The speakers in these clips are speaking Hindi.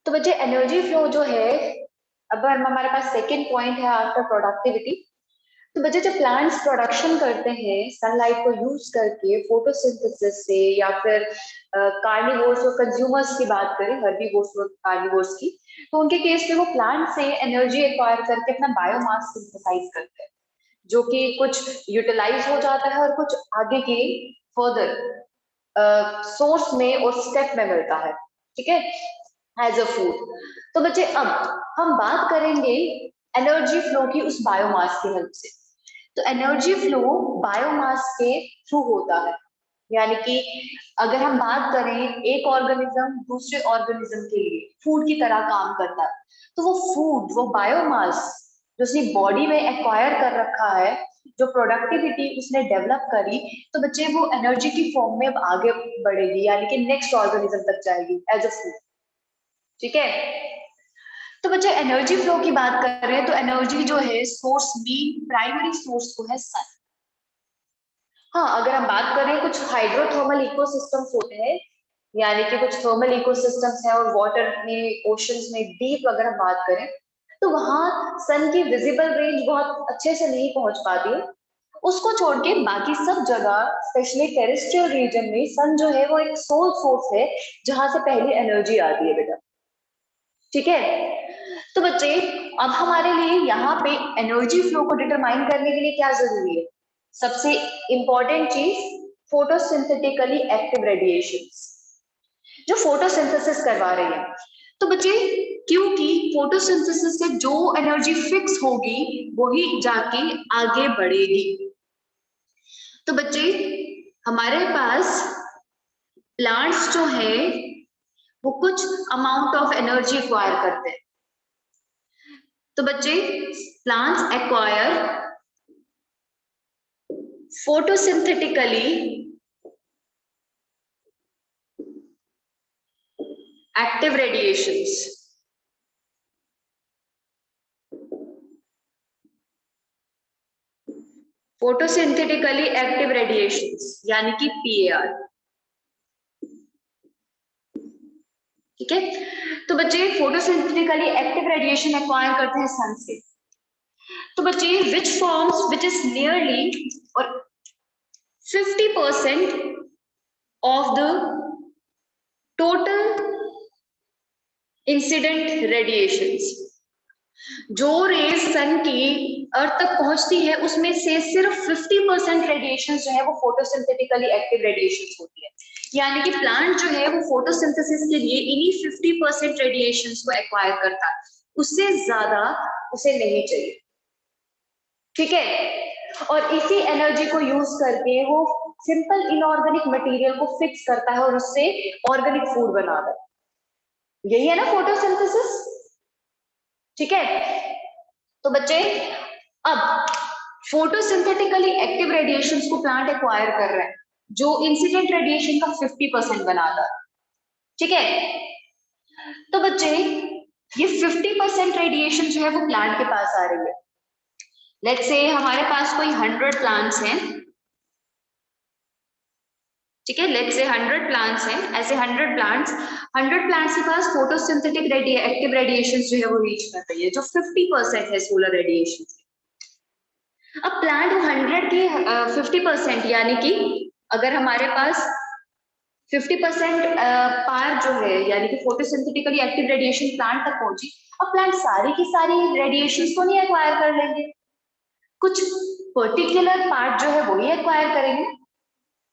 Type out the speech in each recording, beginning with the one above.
तो बच्चे एनर्जी फ्लो जो है, अब हमारे पास सेकेंड पॉइंट है आफ्टर प्रोडक्टिविटी। तो बच्चे जब प्लांट्स प्रोडक्शन करते हैं सनलाइट को यूज करके फोटोसिंथेसिस से, या फिर कार्निवोर्स और कंज्यूमर्स की बात करें, हर्बीवोर्स और कार्निवोर्स की, तो उनके केस में वो प्लांट से एनर्जी एक्वायर करके अपना बायोमास सिंथेसाइज करते हैं, जो कि कुछ यूटिलाइज हो जाता है और कुछ आगे के फर्दर सोर्स में और स्टेप में मिलता है, ठीक है, एज अ फूड। तो बच्चे अब हम बात करेंगे एनर्जी फ्लो की उस बायोमास की हेल्प से। तो एनर्जी फ्लो बायोमास के थ्रू होता है, यानी कि अगर हम बात करें एक ऑर्गेनिज्म दूसरे ऑर्गेनिज्म के लिए फूड की तरह काम करता है, तो वो फूड, वो बायोमास जो उसने बॉडी में एक्वायर कर रखा है, जो प्रोडक्टिविटी उसने डेवलप करी, तो बच्चे वो एनर्जी की फॉर्म में अब आगे बढ़ेगी, यानी कि नेक्स्ट ऑर्गेनिज्म तक जाएगी एज अ फूड, ठीक है। तो बच्चे एनर्जी फ्लो की बात कर रहे हैं, तो एनर्जी जो है सोर्स, मेन प्राइमरी सोर्स को है सन। हाँ, अगर हम बात करें कुछ हाइड्रोथर्मल इकोसिस्टम्स होते हैं, यानी कि कुछ थर्मल इकोसिस्टम्स है और वाटर में, ओशंस में डीप अगर हम बात करें, तो वहां सन की विजिबल रेंज बहुत अच्छे से नहीं पहुंच पाती है। उसको छोड़ के बाकी सब जगह, स्पेशली टेरेस्ट्रियल रीजन में, सन जो है वो एक सोल सोर्स है जहां से पहली एनर्जी आती है बेटा, ठीक है। तो बच्चे अब हमारे लिए यहाँ पे एनर्जी फ्लो को डिटरमाइन करने के लिए क्या जरूरी है? सबसे इंपॉर्टेंट चीज, फोटोसिंथेटिकली एक्टिव रेडिएशंस, जो फोटोसिंथेसिस करवा रही है। तो बच्चे क्योंकि फोटोसिंथेसिस से जो एनर्जी फिक्स होगी वही जाके आगे बढ़ेगी। तो बच्चे हमारे पास प्लांट्स जो है वो कुछ अमाउंट ऑफ एनर्जी एक्वायर करते हैं। तो बच्चे plants acquire photosynthetically active radiations, photosynthetically active radiations यानी कि पीएआर, ठीक है। तो बच्चे फोटोसिंथेटिकली एक्टिव रेडिएशन एक्वायर करते हैं सन से। तो बच्चे which forms which is nearly और 50% of the total incident radiations, जो रेज सन की अर्थ तक पहुंचती है उसमें से सिर्फ 50% रेडिएशन जो है वो फोटोसिंथेटिकली एक्टिव रेडिएशन होती है, यानी कि प्लांट जो है वो फोटोसिंथेसिस के लिए इन्हीं 50% रेडिएशन को एक्वायर करता है, उससे ज्यादा उसे नहीं चाहिए, ठीक है। और इसी एनर्जी को यूज करके वो सिंपल इनऑर्गेनिक मटेरियल को फिक्स करता है और उससे ऑर्गेनिक फूड बनाता है, यही है ना फोटोसिंथेसिस, ठीक है। तो बच्चे अब फोटोसिंथेटिकली एक्टिव रेडिएशंस को प्लांट एक्वायर कर रहे हैं, जो इंसिडेंट रेडिएशन का 50% बनाता है, ठीक है। तो बच्चे ये 50% रेडिएशन जो है वो प्लांट के पास आ रही है। लेट्स से हमारे पास कोई 100 प्लांट्स हैं, ठीक है, लेट्स से 100 प्लांट्स हैं, ऐसे 100 प्लांट्स के पास फोटोसिंथेटिक एक्टिव रेडिएशन जो है वो रीच कर रही है, जो 50% है सोलर रेडिएशन। अब प्लांट 100 की 50%, यानी कि अगर हमारे पास 50% पार जो है, यानी कि फोटोसिंथेटिकली एक्टिव रेडिएशन प्लांट तक पहुंची, अब प्लांट सारी की सारी रेडिएशन को नहीं एक्वायर कर लेंगे, कुछ पर्टिकुलर पार्ट जो है वही एक्वायर करेंगे।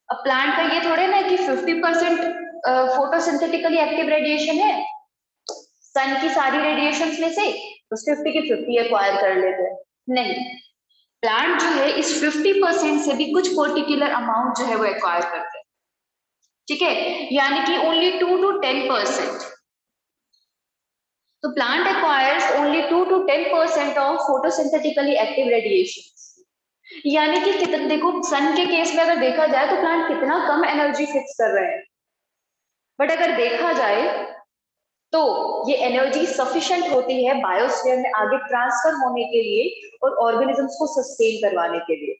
अब प्लांट का ये थोड़े ना कि 50% फोटोसिंथेटिकली एक्टिव रेडिएशन है सन की सारी रेडिएशंस में से, तो 50 की 50 एक्वायर कर लेते हैं, नहीं, प्लांट जो है इस 50% से भी कुछ पर्टिकुलर अमाउंट जो है वो एक्वायर करते हैं, ठीक है, यानी कि ओनली 2 to 10%। तो plant acquires only 2 to 10% of photosynthetically active radiation, यानी कि कितना, देखो सन के केस में अगर देखा जाए तो प्लांट कितना कम एनर्जी फिक्स कर रहे हैं, बट अगर देखा जाए तो ये एनर्जी सफिशिएंट होती है बायोस्फीयर में आगे ट्रांसफर होने के लिए और ऑर्गेनिजम्स को सस्टेन करवाने के लिए,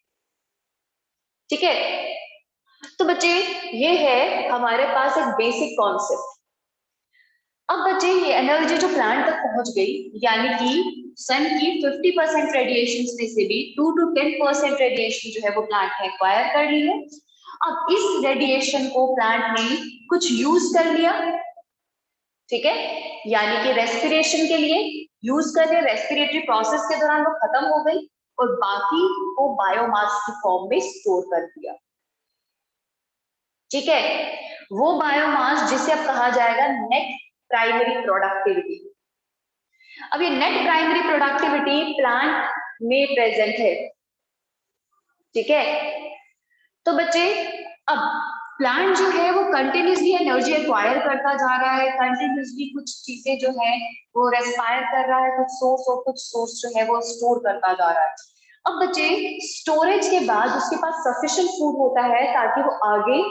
ठीक है। तो बच्चे ये है हमारे पास एक बेसिक कॉन्सेप्ट। अब बच्चे ये एनर्जी जो प्लांट तक पहुंच गई, यानी कि सन की 50% रेडिएशन में से भी 2 to 10% रेडिएशन जो है वो प्लांट ने एक्वायर कर ली है। अब इस रेडिएशन को प्लांट ने कुछ यूज कर लिया, ठीक है, यानी कि रेस्पिरेशन के लिए यूज कर लिया, रेस्पिरेटरी प्रोसेस के दौरान वो खत्म हो गई और बाकी को बायोमास की फॉर्म में स्टोर कर दिया, ठीक है। वो बायोमास जिसे अब कहा जाएगा नेट प्राइमरी प्रोडक्टिविटी। अब ये नेट प्राइमरी प्रोडक्टिविटी प्लांट में प्रेजेंट है, ठीक है। तो बच्चे अब प्लांट जो है वो कंटिन्यूसली एनर्जी एक्वायर करता जा रहा है, कंटिन्यूसली कुछ चीजें जो है वो रेस्पायर कर रहा है, कुछ सोर्स और कुछ सोर्स जो है वो स्टोर करता जा रहा है। अब बच्चे स्टोरेज के बाद उसके पास सफिशिएंट फूड होता है ताकि वो आगे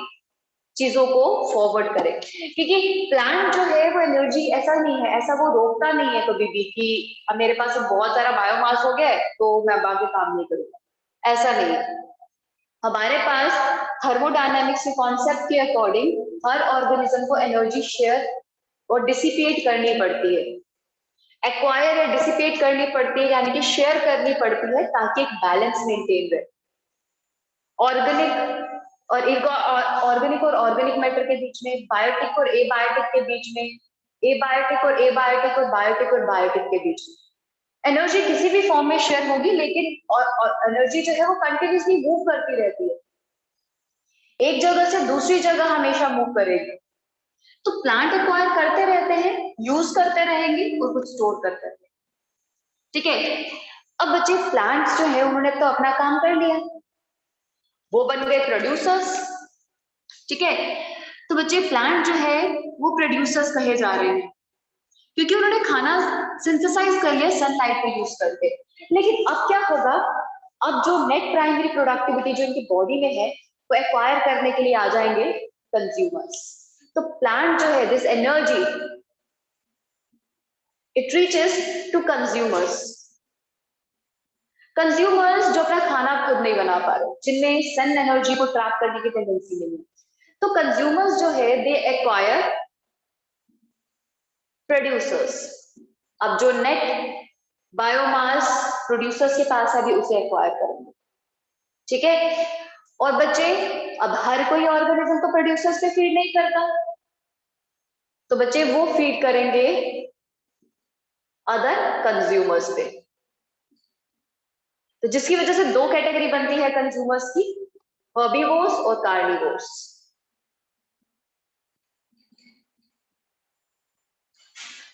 चीजों को फॉरवर्ड करे, क्योंकि प्लांट जो है वो एनर्जी ऐसा नहीं है, ऐसा वो रोकता नहीं है कभी भी कि अब मेरे पास बहुत सारा बायोमास हो गया है तो मैं अब आगे काम नहीं करूंगा, ऐसा नहीं है। हमारे पास थर्मोडायनामिक्स के कॉन्सेप्ट के अकॉर्डिंग हर ऑर्गेनिज्म को एनर्जी शेयर और डिसिपेट करनी पड़ती है, एक्वायर या डिसिपेट करनी पड़ती है, यानी कि शेयर करनी पड़ती है ताकि एक बैलेंस मेंटेन रहे। ऑर्गेनिक ऑर्गेनिक और ऑर्गेनिक मैटर के बीच में, बायोटिक और एबायोटिक के बीच में, एबायोटिक और एबायोटिक और बायोटिक और बायोटिक के बीच में एनर्जी किसी भी फॉर्म में शेयर होगी, लेकिन एनर्जी जो है वो कंटिन्यूसली मूव करती रहती है, एक जगह से दूसरी जगह हमेशा मूव करेगी। तो प्लांट एक्वायर करते रहते हैं, यूज करते रहेंगे और कुछ स्टोर करते रहेंगे, ठीक है। अब बच्चे प्लांट्स जो है उन्होंने तो अपना काम कर लिया, वो बन गए प्रोड्यूसर्स, ठीक है। तो बच्चे प्लांट जो है वो प्रोड्यूसर्स कहे जा रहे हैं क्योंकि उन्होंने खाना सिंथेसाइज कर लिया सनलाइट को यूज करके। लेकिन अब क्या होगा, अब जो नेट प्राइमरी प्रोडक्टिविटी जो इनकी बॉडी में है वो एक्वायर करने के लिए आ जाएंगे कंज्यूमर्स। तो प्लांट जो है this energy it reaches to consumers, consumers जो अपना खाना खुद नहीं बना पा रहे, जिनमें सन एनर्जी को ट्रैप करने की टेंडेंसी नहीं है, तो कंज्यूमर्स जो है दे एक्वायर प्रोड्यूसर्स। अब जो नेट बायोमास प्रोड्यूसर्स के पास है भी उसे एक्वायर करेंगे, ठीक है। और बच्चे अब हर कोई ऑर्गेनिज्म तो प्रोड्यूसर्स पे फीड नहीं करता, तो बच्चे वो फीड करेंगे अदर कंज्यूमर्स पे। तो जिसकी वजह से दो कैटेगरी बनती है कंज्यूमर्स की, हर्बीवोर्स और कार्निवोर्स।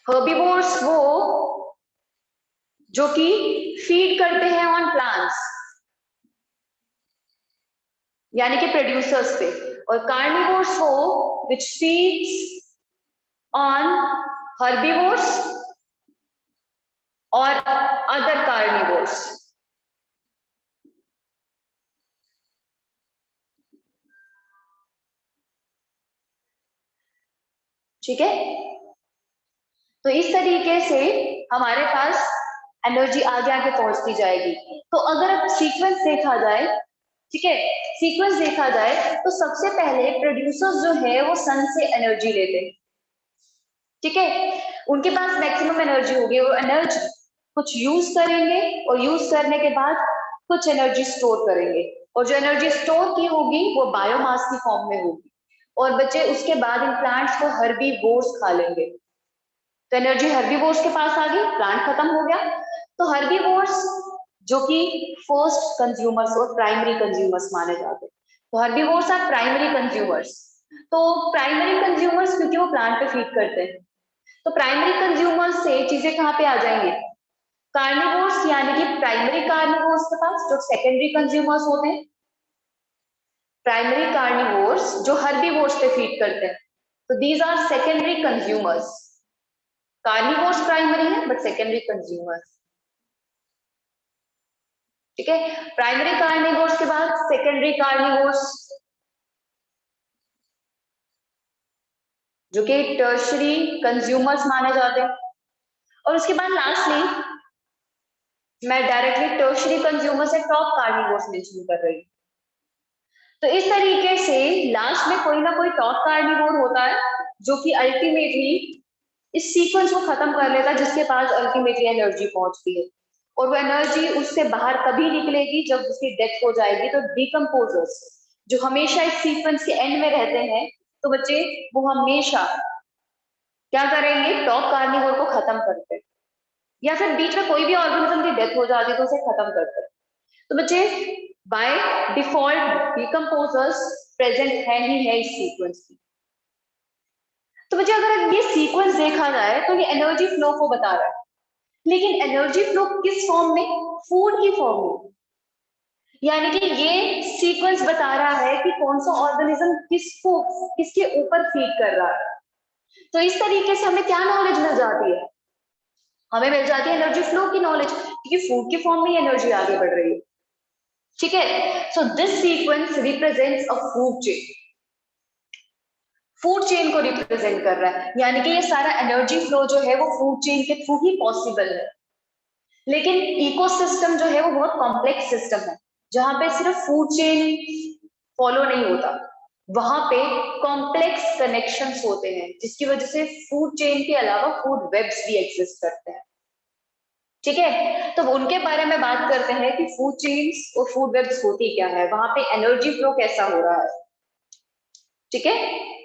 हर्बीवोर्स वो जो कि फीड करते हैं ऑन प्लांट्स यानी कि प्रोड्यूसर्स पे, और कार्निवोर्स वो विच फीड्स ऑन हर्बीवोर्स और अदर कार्निवोर्स, ठीक है। तो इस तरीके से हमारे पास एनर्जी आगे आगे पहुंचती जाएगी। तो अगर अब सीक्वेंस देखा जाए, ठीक है, सीक्वेंस देखा जाए तो सबसे पहले प्रोड्यूसर्स जो है वो सन से एनर्जी लेते हैं, ठीक है, उनके पास मैक्सिमम एनर्जी होगी, वो एनर्जी कुछ यूज करेंगे और यूज करने के बाद कुछ एनर्जी स्टोर करेंगे, और जो एनर्जी स्टोर की होगी वो बायोमास की फॉर्म में होगी। और बच्चे उसके बाद इन प्लांट्स को हर्बीवोर्स खा लेंगे, तो एनर्जी हर्बीवोर्स के पास आ गई, प्लांट खत्म हो गया। तो हर्बीवोर्स जो कि फर्स्ट कंज्यूमर्स और प्राइमरी कंज्यूमर्स माने जाते हैं, तो हर्बीवोर्स आर प्राइमरी कंज्यूमर्स। तो प्राइमरी कंज्यूमर्स क्योंकि वो प्लांट पे फीड करते हैं, तो प्राइमरी कंज्यूमर्स से चीजें कहाँ पे आ जाएंगी, कार्निवोर्स, यानी कि प्राइमरी कार्निवोर्स के पास जो सेकेंडरी कंज्यूमर्स होते हैं, प्राइमरी कार्निवोर्स जो हर्बीवोर्स पे फीड करते हैं, तो these are secondary consumers. Carnivores primary है बट सेकेंडरी कंज्यूमर्स, ठीक है। प्राइमरी कार्निवोर्स के बाद सेकेंडरी कार्निवोर्स जो कि टर्शरी कंज्यूमर्स माने जाते हैं, और उसके बाद लास्टली मैं डायरेक्टली टर्शरी कंज्यूमर से टॉप कार्निवोर्स मेंशन कर रही हूँ। तो इस तरीके से लास्ट में कोई ना कोई टॉप कार्निवोर होता है जो कि अल्टीमेटली इस सीक्वेंस को खत्म कर लेता है जिसके पास अल्टीमेटली एनर्जी पहुंचती है, और वो एनर्जी उससे बाहर तभी निकलेगी जब उसकी डेथ हो जाएगी। तो डिकम्पोजर्स जो हमेशा इस सीक्वेंस के एंड में रहते हैं, तो बच्चे वो हमेशा क्या करेंगे, टॉप कार्निवोर को खत्म करते हैं, या फिर बीच में कोई भी ऑर्गेनिज्म की डेथ हो जाती है तो उसे खत्म करते हैं। तो बच्चे बाय डिफॉल्ट डिकम्पोजर्स प्रेजेंट है ही है इस सीक्वेंस में। तो बच्चे अगर ये सीक्वेंस देखा जाए तो ये एनर्जी फ्लो को बता रहा है, लेकिन एनर्जी फ्लो किस फॉर्म में, फूड की फॉर्म में। यानी कि ये सीक्वेंस बता रहा है कि कौन सा ऑर्गेनिज्म किसको किसके ऊपर फीड कर रहा है। तो इस तरीके से हमें क्या नॉलेज मिल जाती है, हमें मिल जाती है एनर्जी फ्लो की नॉलेज, क्योंकि फूड के फॉर्म में एनर्जी आगे बढ़ रही है। ठीक है, so this sequence represents a food chain, food chain को रिप्रेजेंट कर रहा है। यानी कि ये सारा एनर्जी फ्लो जो है वो फूड चेन के थ्रू ही पॉसिबल है। लेकिन इकोसिस्टम जो है वो बहुत कॉम्प्लेक्स सिस्टम है, जहां पे सिर्फ फूड चेन फॉलो नहीं होता, वहां पे कॉम्प्लेक्स कनेक्शंस होते हैं, जिसकी वजह से फूड चेन के अलावा फूड वेब्स भी एग्जिस्ट करते हैं। ठीक है, तो उनके बारे में बात करते हैं कि फूड चेन्स और फूड वेब्स होती क्या है, वहां पे एनर्जी फ्लो कैसा हो रहा है। ठीक है,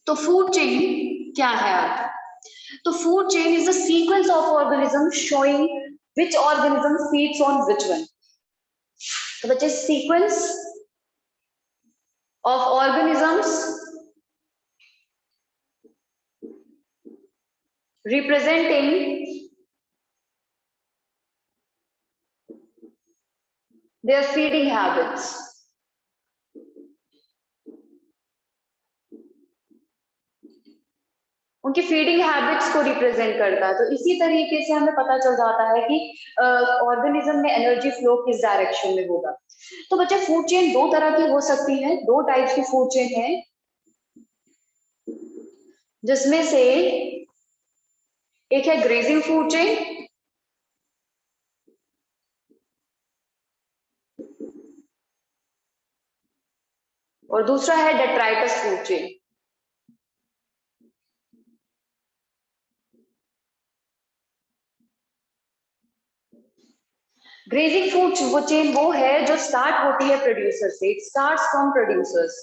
तो फूड चेन क्या है अब, तो food chain is the sequence of organism showing which organism feeds on which one. तो बच्चे sequence of organisms representing their feeding habits। उनकी फीडिंग हैबिट्स को रिप्रेजेंट करता है। तो इसी तरीके से हमें पता चल जाता है कि ऑर्गेनिज्म में एनर्जी फ्लो किस डायरेक्शन में होगा। तो बच्चे फूड चेन दो तरह की हो सकती है, दो टाइप्स की फूड चेन है, जिसमें से एक है ग्रेजिंग फूड चेन और दूसरा है detritus food chain. Grazing food वो चेन वो है जो स्टार्ट होती है प्रोड्यूसर से, इट स्टार्ट्स फ्रॉम प्रोड्यूसर्स,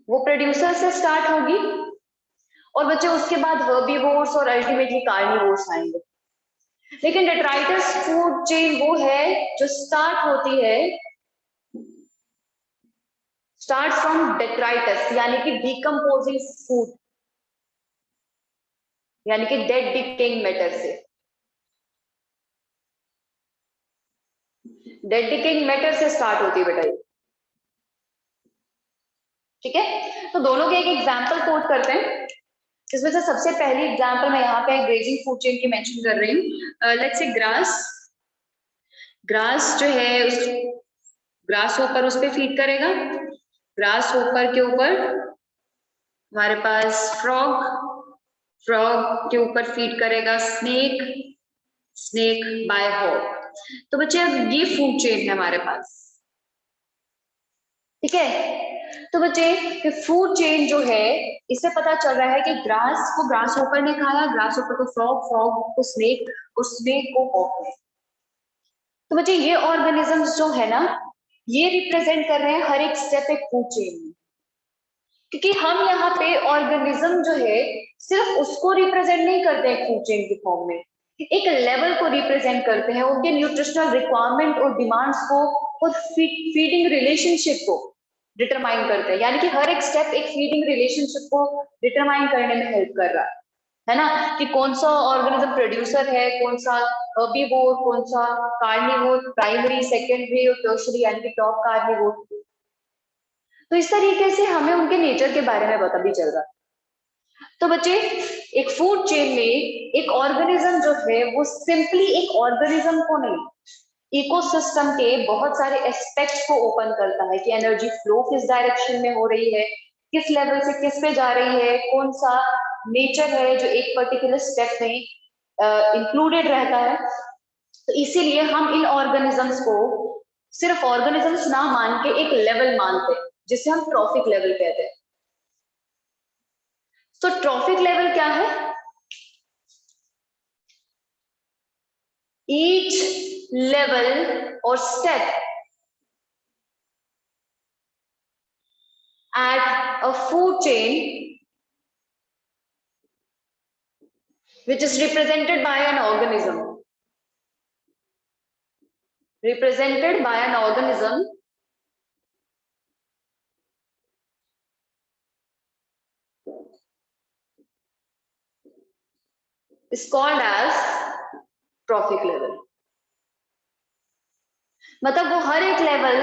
वो प्रोड्यूसर से स्टार्ट होगी और बच्चे उसके बाद हर्बीवोर्स और अल्टीमेटली कार्निवोर्स आएंगे। लेकिन डेट्राइटस फूड चेन वो है जो स्टार्ट होती है, स्टार्ट फ्रॉम डेट्राइटस यानी कि डिकम्पोजिंग फूड, यानी कि डेड डिकेइंग मैटर से, डेड डिकेइंग मैटर से स्टार्ट होती है बेटा ये। ठीक है, तो दोनों के एक एग्जांपल कोट करते हैं, जिसमें से सबसे पहली एग्जांपल मैं यहाँ पे ग्रेजिंग फूड चेन की मेंशन कर रही हूँ। लेट्स से ग्रास, ग्रास जो है उस ग्रास होकर उस पर फीड करेगा, ग्रास होकर के ऊपर हमारे पास फ्रॉग, फ्रॉग के ऊपर फीड करेगा स्नेक, स्नेक बाय हॉग। तो बच्चे अब ये फूड चेन है हमारे पास। ठीक है, तो बच्चे फूड चेन जो है इससे पता चल रहा है कि ग्रास को ग्रास होपर ने खाया, ग्रास होपर को फ्रॉग, फ्रॉग को स्नेक और स्नेक को हॉग ने। तो बच्चे ये ऑर्गेनिजम्स जो है ना, ये रिप्रेजेंट कर रहे हैं हर एक स्टेप एक फूड चेन में, क्योंकि हम यहाँ पे ऑर्गेनिज्म जो है सिर्फ उसको रिप्रेजेंट नहीं करते हैं फूड चेन के फॉर्म में, एक लेवल को रिप्रेजेंट करते हैं, उनके न्यूट्रिशनल रिक्वायरमेंट और डिमांड्स को और फीडिंग रिलेशनशिप को डिटरमाइन करते हैं। यानी कि हर एक स्टेप एक फीडिंग रिलेशनशिप को डिटरमाइन करने में हेल्प कर रहा है ना, कि कौन सा ऑर्गेनिज्म प्रोड्यूसर है, कौन सा हर्बीवोर, कौन सा कार्निवोर, प्राइमरी, सेकेंडरी और टर्शियरी यानी कि टॉप कार्निवोर। तो इस तरीके से हमें उनके नेचर के बारे में पता भी चल रहा है। तो बच्चे एक फूड चेन में एक ऑर्गेनिज्म जो है वो सिंपली एक ऑर्गेनिज्म को नहीं, इकोसिस्टम के बहुत सारे एस्पेक्ट्स को ओपन करता है कि एनर्जी फ्लो किस डायरेक्शन में हो रही है, किस लेवल से किस पे जा रही है, कौन सा नेचर है जो एक पर्टिकुलर स्टेप में इंक्लूडेड रहता है। तो इसीलिए हम इन ऑर्गेनिजम्स को सिर्फ ऑर्गेनिजम्स ना मान के एक लेवल मानते हैं, जिसे हम ट्रॉफिक लेवल कहते हैं। तो ट्रॉफिक लेवल क्या है? Each level or step at a food chain which is represented by an organism. Represented by an organism is called as trophic level. मतलब वो हर एक लेवल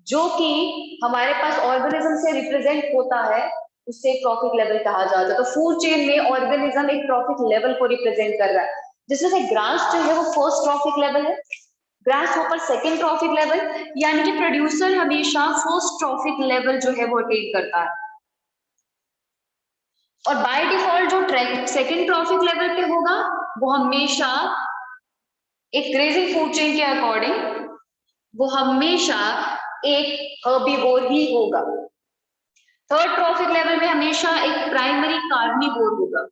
जो कि हमारे पास ऑर्गेनिज्म से रिप्रेजेंट होता है उससे ट्रॉफिक लेवल कहा जाता है। तो फूड चेन में ऑर्गेनिज्म एक ट्रॉफिक लेवल को रिप्रेजेंट कर रहा है, जिसमें से ग्रास जो है वो फर्स्ट ट्रॉफिक लेवल है, grass hopper second trophic level, यानी कि प्रोड्यूसर हमेशा फर्स्ट ट्रॉफिक लेवल जो है वो अटेन करता है। और बाय डिफॉल्ट जो सेकेंड ट्रॉफिक लेवल पे होगा वो हमेशा एक ग्रेजिंग फूड चेन के अकॉर्डिंग वो हमेशा एक हर्बीवोर ही होगा। थर्ड ट्रॉफिक लेवल में हमेशा एक प्राइमरी कार्निवोर होगा।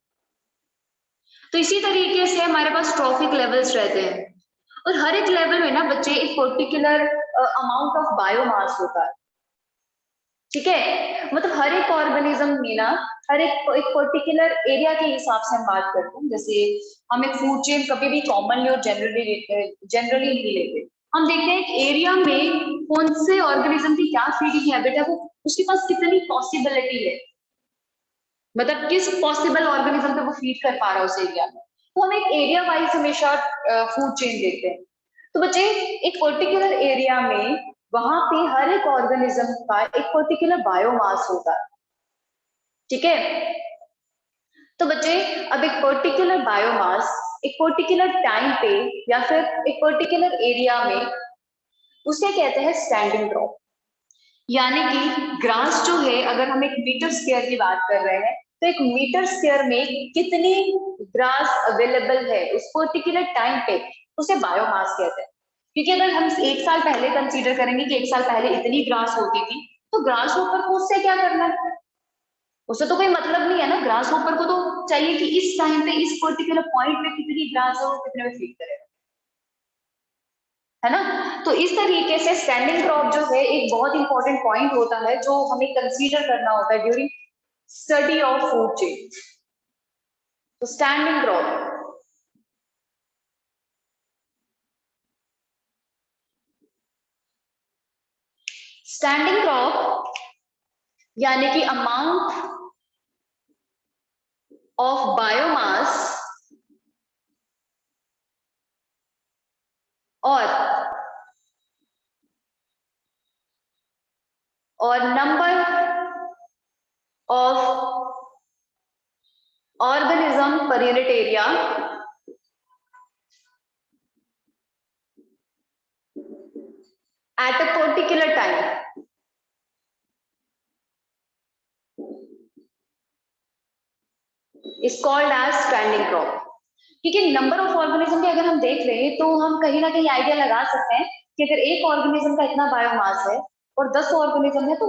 तो इसी तरीके से हमारे पास ट्रॉफिक लेवल्स रहते हैं और हर एक लेवल में ना बच्चे एक पर्टिकुलर अमाउंट ऑफ बायोमास होता है। ठीक है, मतलब हर एक ऑर्गेनिज्म में ना हर एक पर्टिकुलर एरिया के हिसाब से हम बात करते हैं। जैसे हम एक फूड चेन कभी भी कॉमनली और जनरली नहीं लेते। हम देखते हैं एक एरिया में कौन से ऑर्गेनिज्म की क्या फीडिंग हैबिट है, वो उसके पास कितनी पॉसिबिलिटी है, मतलब किस पॉसिबल ऑर्गेनिज्म पे वो फीड कर पा रहा है उस एरिया में। तो हम एक एरिया वाइज हमेशा फूड चेन देखते हैं। तो बच्चे एक पर्टिकुलर एरिया में वहां पे हर एक ऑर्गेनिज्म का एक पर्टिकुलर बायोमास होता है। ठीक है, तो बच्चे अब एक पर्टिकुलर बायोमास एक पर्टिकुलर टाइम पे या फिर एक पर्टिकुलर एरिया में उसे कहते हैं स्टैंडिंग क्रॉप। यानी कि ग्रास जो है, अगर हम एक मीटर स्क्वायर की बात कर रहे हैं तो एक मीटर स्क्वायर में कितनी ग्रास अवेलेबल है उस पर्टिकुलर टाइम पे, उसे बायोमास कहते हैं। क्योंकि अगर हम एक साल पहले कंसीडर करेंगे कि एक साल पहले इतनी ग्रास होती थी, तो ग्रास होपर को उससे क्या करना है, उससे तो कोई मतलब नहीं है ना। ग्रास होपर को तो चाहिए कि इस टाइम पे इस पर्टिकुलर पॉइंट पे कितनी ग्रास है, वो कितने में फीड करेगा, है ना। तो इस तरीके से स्टैंडिंग क्रॉप जो है एक बहुत इंपॉर्टेंट पॉइंट होता है जो हमें कंसीडर करना होता है during study of food chain. तो स्टैंडिंग क्रॉप स्टैंडिंग क्रॉप यानी कि अमाउंट ऑफ बायोमास और number of organism per unit area at a particular time is called as standing crop। क्योंकि नंबर ऑफ ऑर्गेनिज्म भी अगर हम देख रहे हैं तो हम कहीं ना कहीं आइडिया लगा सकते हैं कि अगर एक ऑर्गेनिज्म का इतना बायोमास है और 10 ऑर्गेनिज्म है तो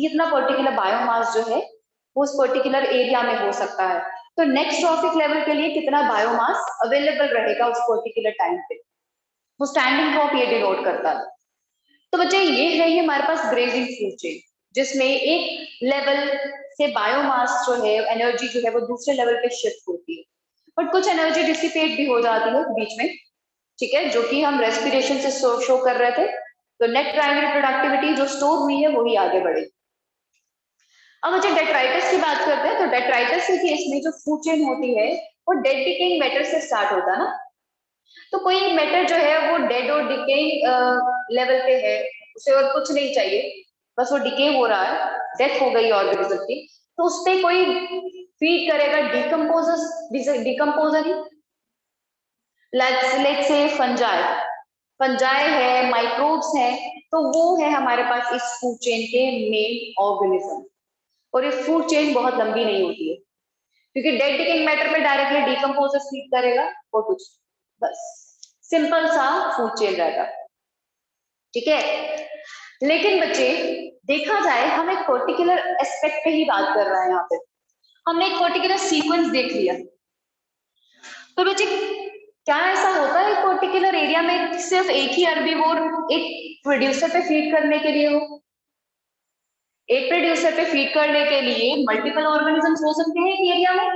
इतना पर्टिकुलर बायोमास जो है वो उस पर्टिकुलर एरिया में हो सकता है। तो नेक्स्ट ट्रॉफिक लेवल के लिए कितना बायोमास अवेलेबल रहेगा उस पर्टिकुलर टाइम पे, वो स्टैंडिंग क्रॉप ये डिनोट करता है। तो बच्चे ये है ये हमारे पास ग्रेजिंग फूड चेन, जिसमें एक लेवल से बायोमास जो है, एनर्जी जो है वो दूसरे लेवल पे शिफ्ट होती है, बट कुछ एनर्जी डिसिपेट भी हो जाती है बीच में। ठीक है, जो कि हम रेस्पिरेशन से शो कर रहे थे। तो नेट प्राइमरी प्रोडक्टिविटी जो स्टोर हुई है वही आगे बढ़ेगी। अब बच्चे डेट्राइटिस की बात करते हैं। तो डेट्राइटिस के केस में जो फूड चेन होती है वो डेड डिकेइंग मैटर से स्टार्ट होता है ना। तो कोई मैटर जो है वो डेड और डिकेइंग लेवल पे है, उसे और कुछ नहीं चाहिए, बस वो डिके हो रहा है, डेथ हो गई ऑर्गेनिज्म की, तो उस पर कोई फीड करेगा decomposer he. Let's say fungi fungi है, माइक्रोब्स है, तो वो है हमारे पास इस फूड चेन के मेन ऑर्गेनिज्म। और ये फूड चेन बहुत लंबी नहीं होती है, क्योंकि डेड डिकेइंग मैटर में डायरेक्टली डिकम्पोजर्स फीड करेगा और कुछ, बस सिंपल सा फूड चेन रहेगा। ठीक है, लेकिन बच्चे देखा जाए हम एक पर्टिकुलर एस्पेक्ट पे ही बात कर रहे हैं। यहाँ पे हमने एक पर्टिकुलर सीक्वेंस देख लिया, तो बच्चे क्या ऐसा होता है एक पर्टिकुलर एरिया में सिर्फ एक ही हर्बीवोर एक प्रोड्यूसर पे फीड करने के लिए हो? एक प्रोड्यूसर पे फीड करने के लिए मल्टीपल ऑर्गेनिजम्स हो सकते हैं एक एरिया में।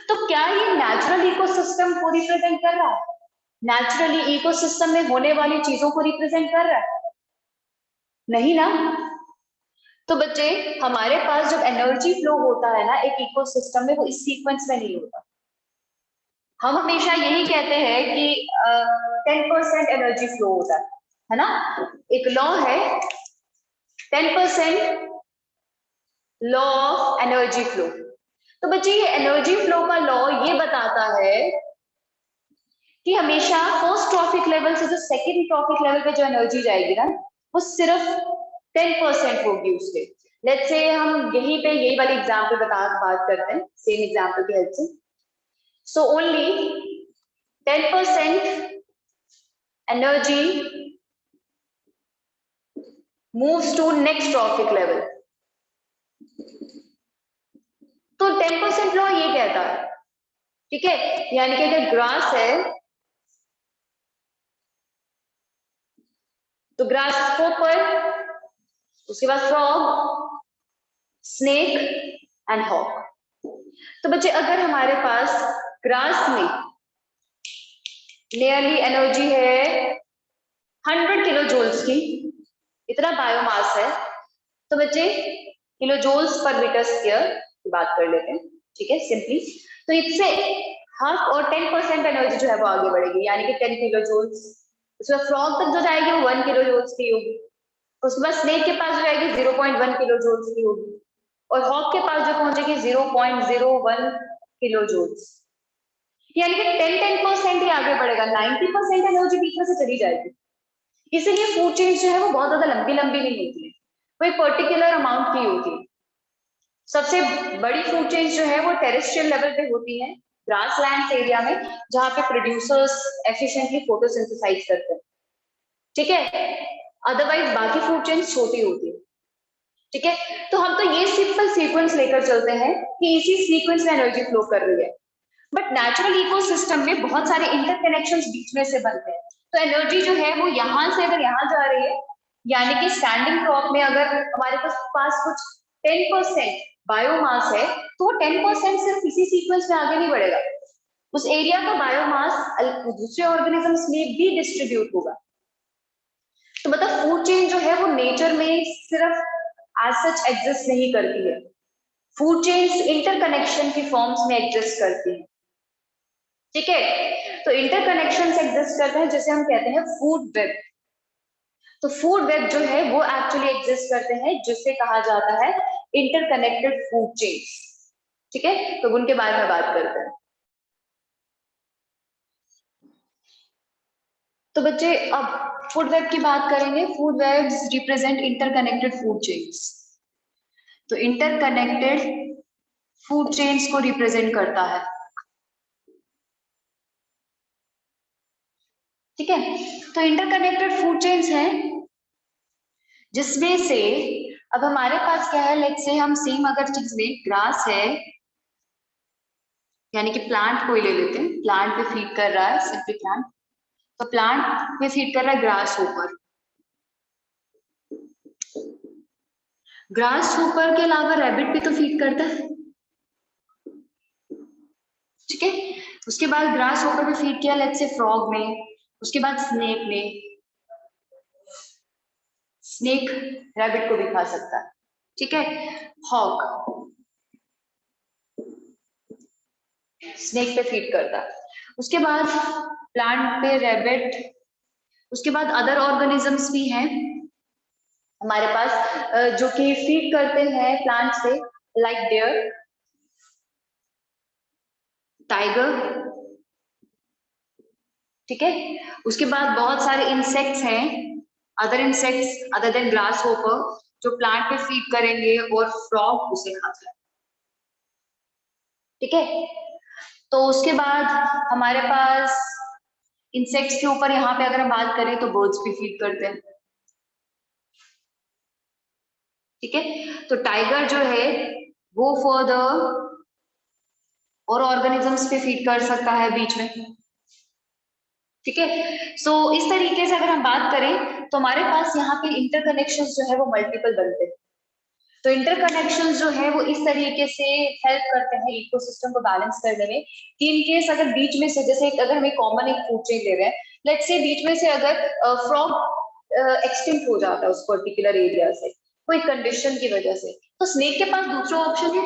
तो क्या ये नेचुरल इकोसिस्टम को रिप्रेजेंट कर रहा है? नेचुरली इकोसिस्टम में होने वाली चीजों को रिप्रेजेंट कर रहा है? नहीं ना। तो बच्चे हमारे पास जब एनर्जी फ्लो होता है ना एक इकोसिस्टम में, वो इस सीक्वेंस में नहीं होता। हम हमेशा यही कहते हैं कि 10% एनर्जी फ्लो होता है ना। एक लॉ है 10% लॉ ऑफ एनर्जी फ्लो। तो बच्चे ये एनर्जी फ्लो का लॉ ये बताता है कि हमेशा फर्स्ट ट्रॉफिक लेवल से जो सेकंड ट्रॉफिक लेवल पे जो एनर्जी जाएगी ना, वो सिर्फ 10% होगी उससे। लेट्स से हम यहीं पे यही वाली एग्जांपल बात करते हैं, सेम एग्जांपल की हेल्प से। So only 10% energy moves to next trophic level। तो 10% लॉ ये कहता है, ठीक है, यानी कि अगर ग्रास है तो ग्रास पर, उसके बाद फ्रॉग, स्नेक एंड हॉक। तो बच्चे अगर हमारे पास ग्रास में नियरली एनर्जी है 100 किलो जूल्स की, इतना बायोमास है, तो बच्चे kilo joules per metre square की बात कर लेते हैं, ठीक है, सिंपली। तो इससे हाफ और 10% एनर्जी जो है वो आगे बढ़ेगी, यानी कि 10 किलो जूल्स। उसमें फ्रॉग तक जो जाएगी वो 1 किलो जूल्स की होगी, उसके बाद स्नेक के पास जो जाएगी 0.1 किलो जूल्स की होगी, और हॉक के पास जो पहुंचेगी 0.01 किलो जूल्स। यानी कि 10% ही आगे बढ़ेगा, 90% एनर्जी बीच में से चली जाएगी। इसीलिए फूड चेन जो है वो बहुत ज्यादा लंबी लंबी नहीं होती है, वो एक पर्टिकुलर अमाउंट की होती है। सबसे बड़ी फूड चेन जो है वो टेरेस्ट्रियल लेवल पे होती है, ग्रासलैंड एरिया में, जहां पे प्रोड्यूसर्स एफिशिएंटली फोटोसिंथेसाइज करते हैं, ठीक है। अदरवाइज बाकी फूड चेन छोटी होती है, ठीक है। तो हम तो ये सिंपल सीक्वेंस लेकर चलते हैं कि इसी सीक्वेंस में एनर्जी फ्लो कर रही है, बट नेचुरल इकोसिस्टम में बहुत सारे इंटरकनेक्शंस बीच में से बनते हैं। तो एनर्जी जो है वो यहां से अगर यहां जा रही है, यानी कि स्टैंडिंग क्रॉप में अगर हमारे पास कुछ 10% बायोमास है, तो 10% सिर्फ इसी सीक्वेंस में आगे नहीं बढ़ेगा, उस एरिया का बायोमास दूसरे ऑर्गेनिजम्स में भी डिस्ट्रीब्यूट होगा। तो मतलब फूड चेन जो है वो नेचर में सिर्फ एज सच एग्जिस्ट नहीं करती है, फूड चेन्स इंटरकनेक्शन की फॉर्म्स में एग्जिस्ट करती है, ठीक है। तो इंटरकनेक्शंस एग्जिस्ट करते हैं जिसे हम कहते हैं फूड वेब। तो फूड वेब जो है वो एक्चुअली एग्जिस्ट करते हैं जिसे कहा जाता है इंटरकनेक्टेड फूड चेन्स, ठीक है। तो उनके बारे में बात करते हैं। तो बच्चे अब फूड वेब की बात करेंगे। Food webs represent interconnected food chains. तो इंटरकनेक्टेड फूड चेन्स को रिप्रेजेंट करता है, ठीक है। तो इंटरकनेक्टेड फूड चेन्स हैं जिसमें से अब हमारे पास क्या है, लेट्स से हम सेम अगर चीज में ग्रास है, यानी कि प्लांट को ही ले लेते हैं, प्लांट पे फीड कर रहा है सिंपली प्लांट, तो प्लांट पे फीड कर रहा है ग्रास होपर। ग्रास होपर के अलावा रैबिट भी तो फीड करता है, ठीक है। उसके बाद ग्रास होपर पे फीड किया लेट्स से फ्रॉग ने, उसके बाद स्नेक ने, स्नेक रैबिट को भी खा सकता है, ठीक है। हॉक स्नेक पे फीड करता है, उसके बाद प्लांट पे रैबिट, उसके बाद अदर ऑर्गेनिजम्स भी हैं हमारे पास जो कि फीड करते हैं प्लांट से, लाइक डियर, टाइगर, ठीक है। उसके बाद बहुत सारे इंसेक्ट्स हैं, other insects other than grass hopper, जो प्लांट पे फीड करेंगे, और फ्रॉग उसे खाता है। ठीक है। तो उसके बाद हमारे पास इंसेक्ट्स के ऊपर यहाँ पे अगर हम बात करें तो बर्ड्स भी फीड करते हैं। ठीक है, तो टाइगर जो है वो फॉर द और ऑर्गेनिजम्स पे फीड कर सकता है बीच में। ठीक है, सो इस तरीके से अगर हम बात करें तो हमारे पास यहाँ पे इंटरकनेक्शंस जो है वो मल्टीपल बनते हैं। तो इंटरकनेक्शंस जो है वो इस तरीके से हेल्प करते हैं इकोसिस्टम को बैलेंस करने में कि इन केस अगर बीच में से, जैसे अगर हम एक कॉमन एक फूड चेन ले रहे हैं, लेट्स से बीच में से अगर फ्रॉग एक्सटिंक्ट हो जाता है उस पर्टिकुलर एरिया से कोई कंडीशन की वजह से, तो स्नेक के पास दूसरा ऑप्शन है।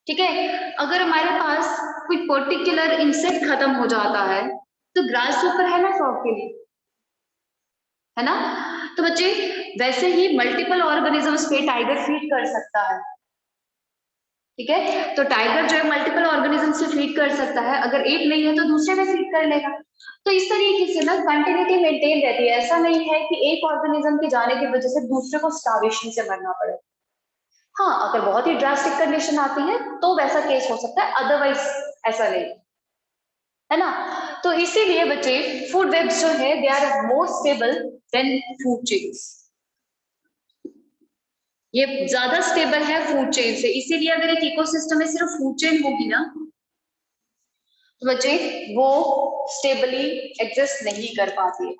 ठीक है, अगर हमारे पास कोई पर्टिकुलर इंसेक्ट खत्म हो जाता है तो ग्रास ऊपर है ना फ्रॉग के लिए, है ना। तो बच्चे वैसे ही मल्टीपल ऑर्गेनिजम्स पे टाइगर फीड कर सकता है। ठीक है, तो टाइगर जो है मल्टीपल ऑर्गेनिज्म से फीड कर सकता है, अगर एक नहीं है तो दूसरे में फीड कर लेगा। तो इस तरीके से ना कंटिन्यूटी मेंटेन रहती है, ऐसा नहीं है कि एक ऑर्गेनिज्म के जाने की वजह से दूसरे को स्टार्वेशन से मरना पड़े। हाँ, अगर बहुत ही ड्रास्टिक कंडीशन आती है तो वैसा केस हो सकता है, अदरवाइज ऐसा नहीं, है ना। तो इसीलिए बच्चे फूड वेब्स जो है they are more stable than food chains. ये ज्यादा स्टेबल है फूड चेन से, इसीलिए अगर एक इकोसिस्टम में सिर्फ फूड चेन होगी ना तो बच्चे वो स्टेबली एग्जिस्ट नहीं कर पाती है।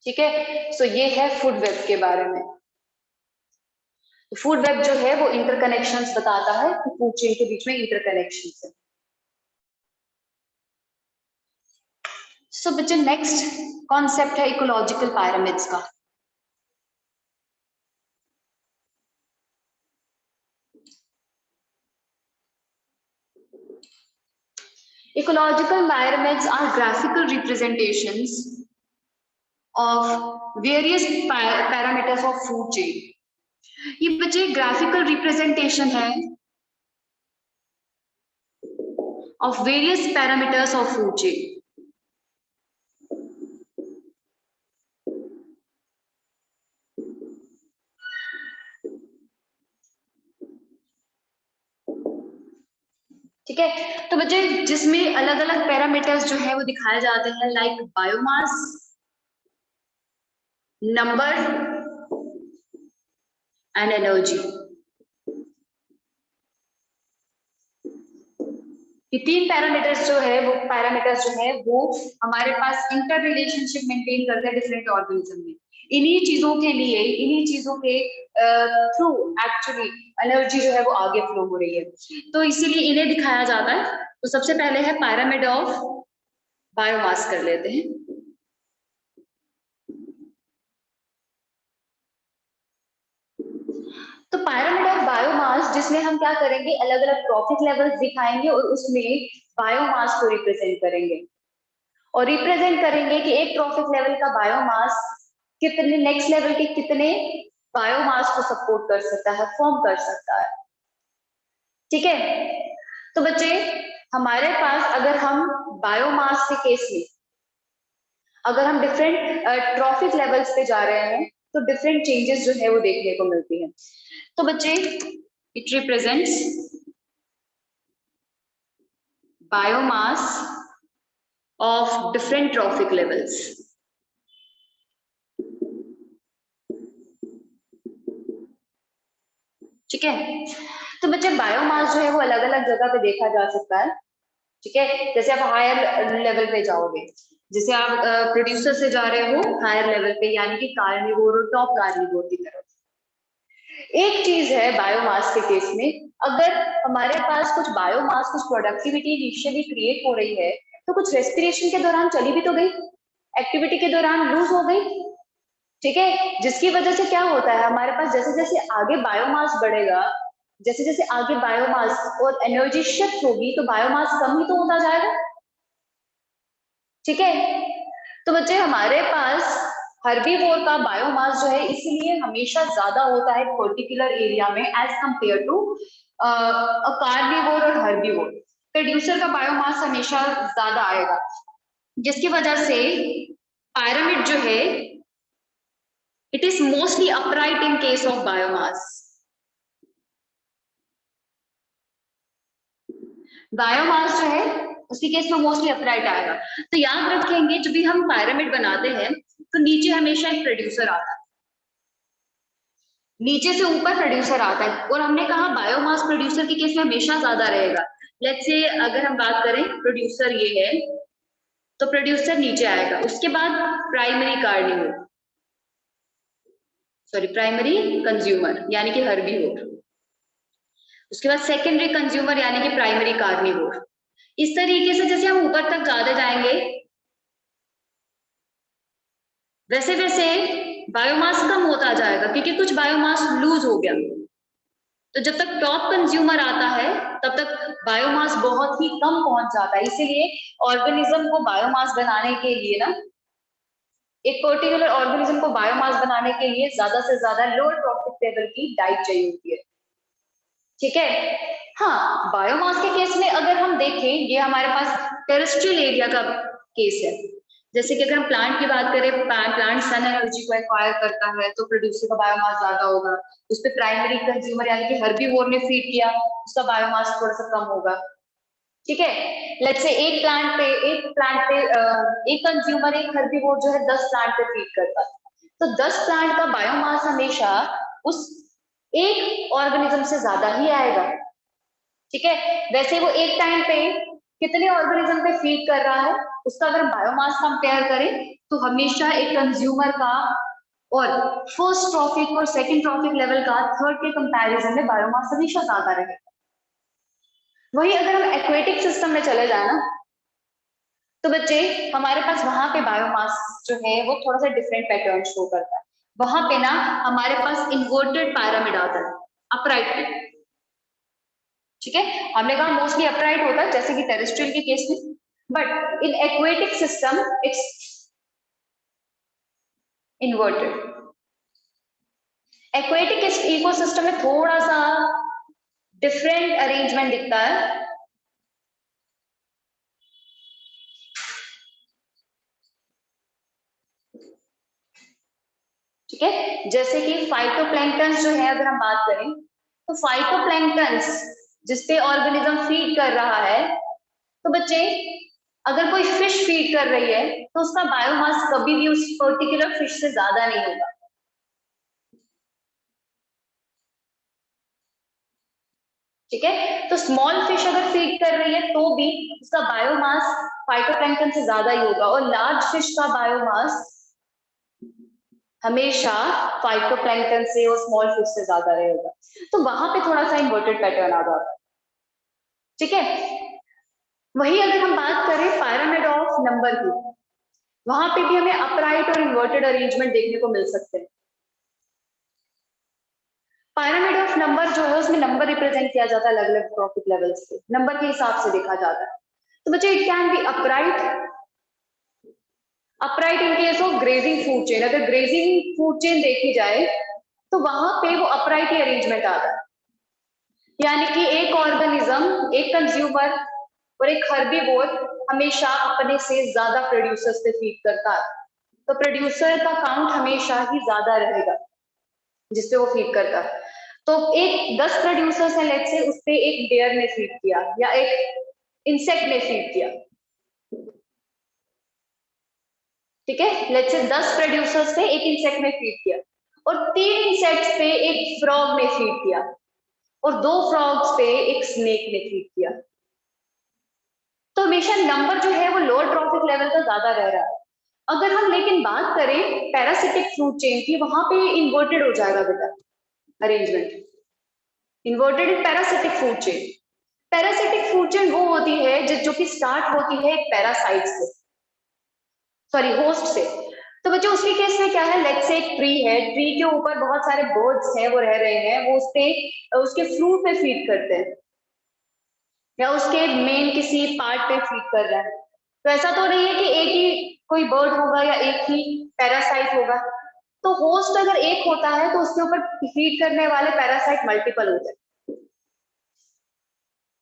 ठीक है, सो ये है फूड वेब के बारे में। फूड वेब जो है वो इंटरकनेक्शंस बताता है कि फूड चेन के बीच में इंटरकनेक्शंस है। सो बच्चे नेक्स्ट कॉन्सेप्ट है इकोलॉजिकल पिरामिड्स का। Ecological pyramids are graphical representations of various parameters of food chain. ये बच्चे ग्राफिकल रिप्रेजेंटेशन है of various parameters of food chain. ठीक है, तो बच्चे जिसमें अलग अलग पैरामीटर्स जो है वो दिखाए जाते हैं, like biomass, number and energy. ये तीन पैरामीटर्स जो है वो हमारे पास इंटर रिलेशनशिप मेंटेन करते हैं डिफरेंट ऑर्गेनिज्म में। इन्हीं चीजों के लिए, इन्हीं चीजों के थ्रू एक्चुअली एनर्जी जो है वो आगे फ्लो हो रही है, तो इसीलिए इन्हें दिखाया जाता है। तो सबसे पहले है पिरामिड ऑफ बायोमास, कर लेते हैं। तो पिरामिड ऑफ बायोमास जिसमें हम क्या करेंगे, अलग अलग ट्रॉफिक लेवल्स दिखाएंगे और उसमें बायोमास को रिप्रेजेंट करेंगे, और रिप्रेजेंट करेंगे कि एक ट्रॉफिक लेवल का बायोमास कितने नेक्स्ट लेवल के कितने बायोमास को सपोर्ट कर सकता है, फॉर्म कर सकता है। ठीक है, तो बच्चे हमारे पास अगर हम बायोमास के केस में अगर हम डिफरेंट ट्रॉफिक लेवल्स पे जा रहे हैं तो डिफरेंट चेंजेस जो है वो देखने को मिलती है। तो बच्चे it represents biomass of different trophic levels. ठीक है, तो बच्चे बायोमास जो है वो अलग अलग जगह पे देखा जा सकता है। ठीक है, जैसे आप हायर लेवल पे जाओगे, जैसे आप प्रोड्यूसर से जा रहे हो हायर लेवल पे, यानी कि कार्निवोर और टॉप कार्निवोर की तरफ। एक चीज है बायोमास के केस में, अगर हमारे पास कुछ बायोमास, कुछ प्रोडक्टिविटी इनिशियली क्रिएट हो रही है तो कुछ रेस्पिरेशन के दौरान चली भी तो गई, एक्टिविटी के दौरान लूज हो गई। ठीक है, जिसकी वजह से क्या होता है, हमारे पास जैसे जैसे आगे बायोमास बढ़ेगा, जैसे जैसे आगे बायोमास और एनर्जी शिफ्ट होगी तो बायोमास कम ही तो होता जाएगा। ठीक है, तो बच्चे हमारे पास हर्बीवोर का बायोमास जो है इसीलिए हमेशा ज्यादा होता है पर्टिकुलर एरिया में एज कंपेयर टू कार्निवोर और हर्बीवोर। प्रोड्यूसर का बायोमास हमेशा ज्यादा आएगा, जिसकी वजह से पिरामिड जो है it is mostly upright in case of biomass. Biomass जो है उसकी केस में मोस्टली अपराइट आएगा। तो याद रखेंगे जब भी हम पिरामिड बनाते हैं तो नीचे हमेशा एक प्रोड्यूसर आता है, नीचे से ऊपर प्रोड्यूसर आता है, और हमने कहा बायोमास प्रोड्यूसर के केस में हमेशा ज्यादा रहेगा। लेट्स से अगर हम बात करें प्रोड्यूसर ये है तो प्रोड्यूसर नीचे आएगा, उसके बाद primary carnivore, sorry primary consumer यानी कि हर्बीवोर, उसके बाद सेकेंडरी कंज्यूमर यानी कि प्राइमरी कार्निवोर। इस तरीके से जैसे हम ऊपर तक जाते जाएंगे वैसे वैसे बायोमास कम होता जाएगा, क्योंकि कुछ बायोमास लूज हो गया। तो जब तक टॉप कंज्यूमर आता है तब तक बायोमास बहुत ही कम पहुंच जाता है। इसीलिए ऑर्गेनिज्म को बायोमास बनाने के लिए ना, एक पर्टिकुलर ऑर्गेनिज्म को बायोमास बनाने के लिए ज्यादा से ज्यादा लोअर प्रॉफिट लेवल की डाइट चाहिए होती है। ठीक है। हाँ, बायोमास के केस में अगर हम देखें, ये हमारे पास टेरेस्ट्रियल एरिया का केस है। जैसे कि अगर हम प्लांट की बात करें, प्लांट सन एनर्जी को एक्वायर करता है तो प्रोड्यूसर का बायोमास ज्यादा होगा। उस पर प्राइमरी कंज्यूमर यानी कि हर्बीवोर ने फीड किया, उसका बायोमास थोड़ा सा कम होगा। ठीक है। लेट्स से एक प्लांट पे एक कंज्यूमर, एक हर्बीवोर जो है 10 प्लांट पे फीड करता है, तो 10 प्लांट का बायोमास हमेशा उस एक ऑर्गेनिज्म से ज्यादा ही आएगा। ठीक है। वैसे वो एक टाइम पे कितने ऑर्गेनिज्म पे फीड कर रहा है उसका अगर हम बायोमास कंपेयर करें तो हमेशा एक कंज्यूमर का और फर्स्ट ट्रॉफिक और सेकंड ट्रॉफिक लेवल का थर्ड के कंपैरिजन में बायोमास हमेशा ज्यादा रहेगा। वही अगर हम एक्वेटिक सिस्टम में चले जाए ना तो बच्चे हमारे पास वहां पे बायोमास जो है वो थोड़ा सा डिफरेंट पैटर्न शो करता है। वहां पे ना हमारे पास इन्वर्टेड पिरामिड आता है, अपराइट पे। ठीक है। हमने कहा मोस्टली अपराइट होता है जैसे कि टेरेस्ट्रियल के केस में, but in aquatic system it's inverted. Aquatic ecosystem में थोड़ा सा डिफरेंट अरेंजमेंट दिखता है। ठीक है। जैसे कि फाइटोप्लैंक्टन्स जो है अगर हम बात करें तो फाइटोप्लैंक्टन्स जिसपे ऑर्गेनिज्म फीड कर रहा है, तो बच्चे अगर कोई फिश फीड कर रही है तो उसका बायोमास कभी भी उस पर्टिकुलर फिश से ज्यादा नहीं होगा। ठीक है। तो स्मॉल फिश अगर फीड कर रही है तो भी उसका बायोमास फाइटोप्लैंक्टन से ज्यादा ही होगा, और लार्ज फिश का बायोमास हमेशा फाइटोप्लैंक्टन से और स्मॉल फिश से ज्यादा रहेगा। तो वहां पे थोड़ा सा इन्वर्टेड पैटर्न आ जाता है। ठीक है। वही अगर हम बात करें पिरामिड ऑफ नंबर की, वहां पे भी हमें अपराइट और इन्वर्टेड अरेंजमेंट देखने को मिल सकते हैं। पिरामिड ऑफ नंबर जो है उसमें नंबर रिप्रेजेंट किया जाता है अलग अलग प्रॉफिट लेवल्स पे, नंबर के हिसाब से देखा जाता है। तो बच्चे it can be upright in case of grazing food chain. अगर ग्रेजिंग फूड चेन देखी जाए तो वहां पे वो अपराइट ही अरेंजमेंट आता है, यानी कि एक ऑर्गेनिज्म, एक कंज्यूमर और एक हर्बीवोर हमेशा अपने से ज्यादा प्रोड्यूसर्स पे फीड करता है, तो प्रोड्यूसर का काउंट हमेशा ही ज्यादा रहेगा जिसपे वो फीड करता है। तो एक 10 प्रोड्यूसर्स है लेट्स से, उस पे एक डेयर ने फीड किया या एक इंसेक्ट ने फीड किया। ठीक है। लेट्स से 10 प्रोड्यूसर्स थे, एक इंसेक्ट ने फीड किया, और 3 इंसेक्ट्स पे एक फ्रॉग ने फीड किया, और 2 फ्रॉग्स पे एक स्नेक ने फीड किया। तो हमेशा नंबर जो है वो लोअर ट्रॉफिक लेवल का ज्यादा रह रहा है। अगर हम लेकिन बात करें पैरासिटिक फूड चेन की, वहां पे इन्वर्टेड हो जाएगा बेटा अरेंजमेंट। इन्वर्टेड इन parasitic food chain. Parasitic food chain वो होती है जो कि स्टार्ट होती है एक पैरासाइट से, सॉरी होस्ट से। तो बच्चों उसके केस में क्या है, लेट्स से एक ट्री है, ट्री के ऊपर बहुत सारे बर्ड्स हैं, वो रह रहे हैं, वो उसपे उसके फ्रूट पे फीड करते हैं या उसके मेन किसी पार्ट पे फीड कर रहा है। तो ऐसा तो नहीं है कि एक ही कोई बर्ड होगा या एक ही पैरासाइट होगा। तो होस्ट अगर एक होता है तो उसके ऊपर फीड करने वाले पैरासाइट मल्टीपल होते हैं।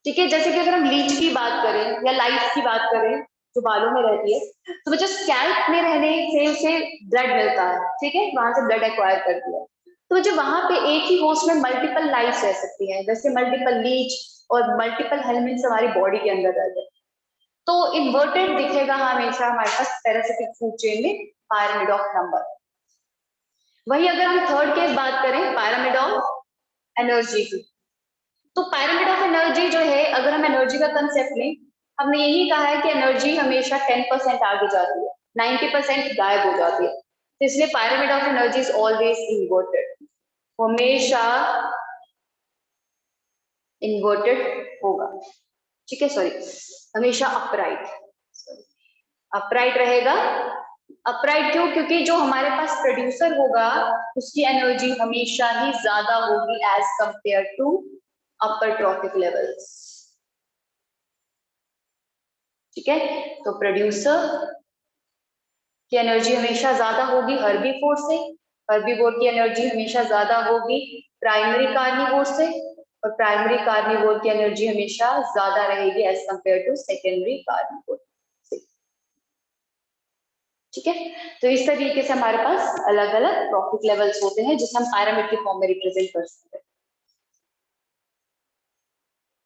ठीक है। जैसे कि अगर हम लीच की बात करें या लाइफ की बात करें जो बालों में रहती है, तो बच्चों स्कैल्प में रहने से उसे ब्लड मिलता है। ठीक है। वहां से ब्लड एक्वायर करती है। तो जो वहां पे एक ही होस्ट में मल्टीपल लाइव्स रह सकती है, जैसे मल्टीपल लीच और मल्टीपल हेलमेंट्स हमारी बॉडी के अंदर रहते हैं, तो इन्वर्टेड दिखेगा हमेशा हमारे पास पैरासिटिक फूड चेन में pyramid of number। वही अगर हम थर्ड केस बात करें pyramid of एनर्जी की, तो pyramid of एनर्जी जो है, अगर हम एनर्जी का कंसेप्ट लें, हमने यही कहा है कि एनर्जी हमेशा 10% आगे जाती है, 90% गायब हो जाती है, तो इसलिए pyramid of energy is always inverted, हमेशा इन्वर्टेड होगा, ठीक है, सॉरी, हमेशा अपराइट, अपराइट रहेगा। अपराइट क्यों? क्योंकि जो हमारे पास प्रोड्यूसर होगा उसकी एनर्जी हमेशा ही ज्यादा होगी as compare to upper trophic levels, ठीक है। तो प्रोड्यूसर की एनर्जी हमेशा ज्यादा होगी हर्बीवोर से, हर्बीवोर की एनर्जी हमेशा ज्यादा होगी प्राइमरी कार्निवोर से, और प्राइमरी कार्निवोर की एनर्जी हमेशा ज्यादा रहेगी as compare to secondary carnivore से, ठीक है। तो इस तरीके से हमारे पास अलग अलग ट्रॉफिक लेवल्स होते हैं जिसे हम पैरामीटर फॉर्म में रिप्रेजेंट कर सकते हैं।